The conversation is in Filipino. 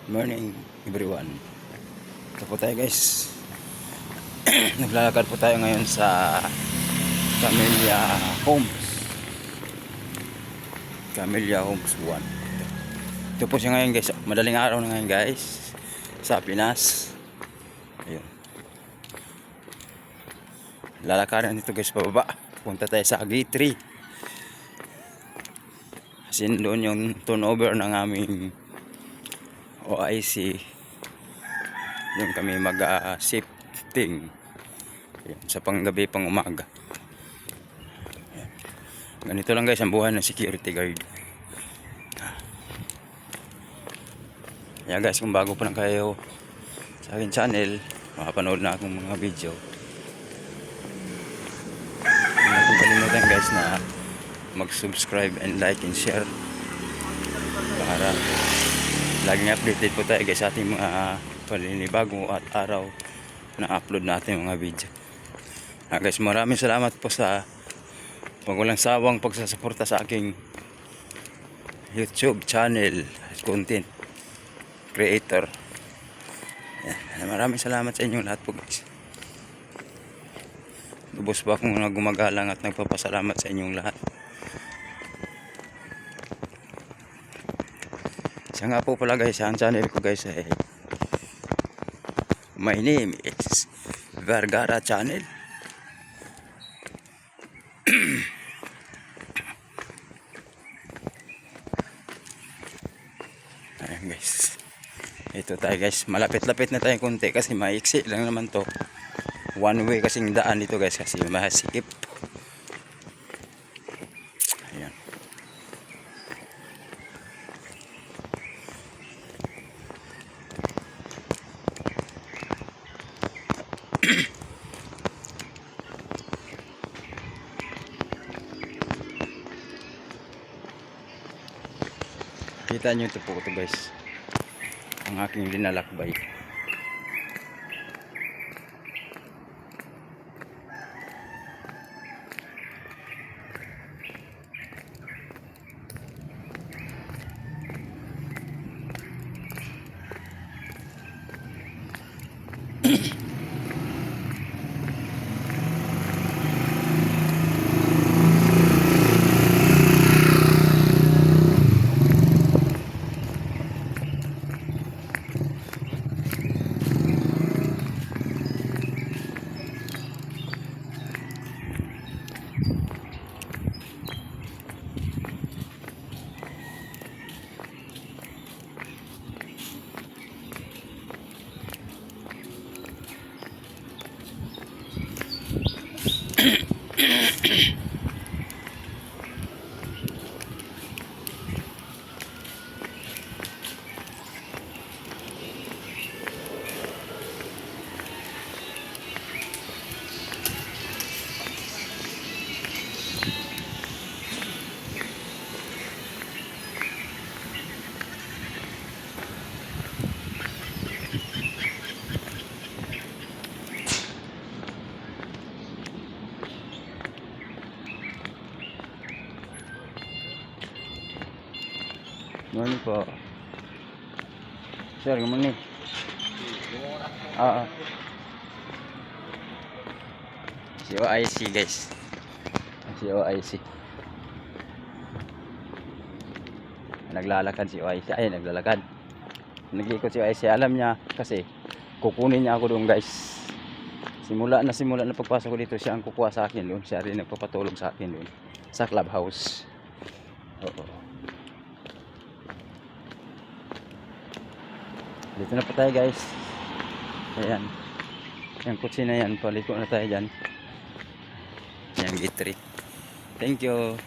Morning everyone. Ito po tayo guys. Naglalakad po tayo ngayon sa Camellia Homes. Camellia Homes 1. Ito po siya ngayon guys. Madaling araw na ngayon guys. Sa Pinas. Ayun. Lalakaran dito guys pababa. Punta tayo sa gate 3. Kasi doon yung turnover ng aming OIC. Yung kami mag-shifting sa panggabi pang umaga. Ayan. Ganito lang guys ang buhay ng security guard. Ayan guys, kung bago pa lang kayo sa aking channel, makapanood na akong mga video. Huwag natin kalimutan guys na mag-subscribe and like and share para laging updated po tayo guys sa ating mga paninibago at araw na upload natin mga video. Guys, maraming salamat po sa walang sawang pagsasuporta sa aking YouTube channel at content creator. Maraming salamat sa inyong lahat po guys. Lubos po akong gumagalang at nagpapasalamat sa inyong lahat. Siya nga po pala guys, ang channel ko guys ay my name is Vergara Channel. Ayan guys, ito tayo guys, malapit-lapit na tayo konti kasi maiksi lang naman to, one way kasing daan dito guys kasi masikip. Ayan. Kita nyo ito po ito guys, ang aking dinalakbay. Morning po. Sir, good morning. Si OIC guys. Si OIC. Naglalakad si OIC. Ay, naglalakad. Nag-iikot si OIC. Alam niya kasi kukunin niya ako doon guys. Simula na pagpasok ko dito, siya ang kukuha sa akin doon. Siya rin nagpapatulong sa akin doon sa clubhouse. Oo. Dito na po tayo guys. Ayan. Yung kutsi na yan. Paliko na tayo dyan. Yan, gate 3. Thank you.